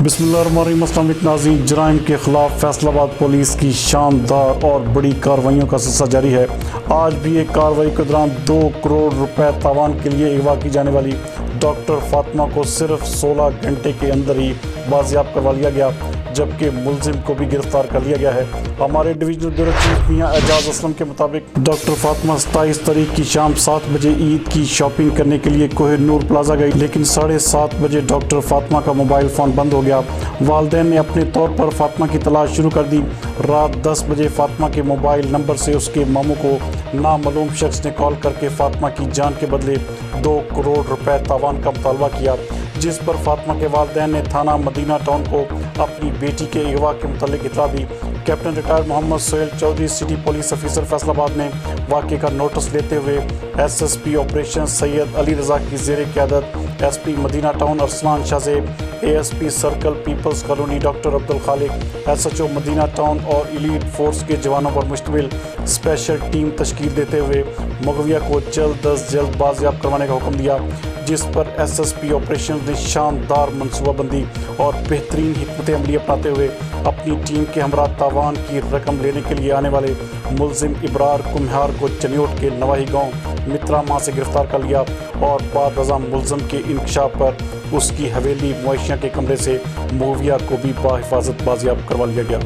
बिस्मिल्लाहिर्रहमानिर्रहीम। अस्सलाम वालेकुम नाज़रीन, जराइम के ख़िलाफ़ फैसलाबाद पुलिस की शानदार और बड़ी कार्रवाइयों का सिलसिला जारी है। आज भी एक कार्रवाई के दौरान 2 करोड़ रुपए तावान के लिए अगवा की जाने वाली डॉक्टर फातिमा को सिर्फ 16 घंटे के अंदर ही बाजियाब करवा लिया गया, जबकि मुलजिम को भी गिरफ्तार कर लिया गया है। हमारे डिवीजनल ब्यूरो चीफ मियां एजाज असलम के मुताबिक डॉक्टर फातिमा 27 तारीख की शाम 7 बजे ईद की शॉपिंग करने के लिए कोहिनूर प्लाजा गई, लेकिन 7:30 बजे डॉक्टर फातिमा का मोबाइल फ़ोन बंद हो गया। वालिदैन ने अपने तौर पर फातिमा की तलाश शुरू कर दी। रात 10 बजे फातिमा के मोबाइल नंबर से उसके मामू को नामालूम शख्स ने कॉल करके फातिमा की जान के बदले 2 करोड़ रुपए तावान का मुतालबा किया, जिस पर फातिमा के वालिदैन ने थाना मदीना टाउन को अपनी बेटी के अगवा के मुतालिक इतला दी। Captain retired Mohammad Sohail Chaudhry city police officer Faisalabad ने वाक़े का नोटिस लेते हुए SSP ऑपरेशन सैयद अली रज़ा की ज़ेर क़यादत SP मदीना टाउन अरसलान शाह से ASP circle peoples colony doctor Abdul Khaliq, SHO Madina town और एलीट फोर्स के जवानों पर मुश्तमिल स्पेशल टीम तश्कील देते हुए मुग़विया को जल्द अज जल्द बाजियाब करवाने का हुक्म दिया, जिस पर SSP ऑपरेशन ने शानदार मनसूबाबंदी और बेहतरीन हिकमत अमली अपनाते हुए अपनी टीम के हमरा तावान की रकम लेने के लिए आने वाले मुलजिम इब्रार कुम्हार को चनियोट के नवाही गांव मित्रा माँ से गिरफ्तार कर लिया और बाद अज़ा मुलजिम के इंकशाफ पर उसकी हवेली मुआशिया के कमरे से मुग़विया को भी बाहिफाजत बाजियाब करवा लिया गया।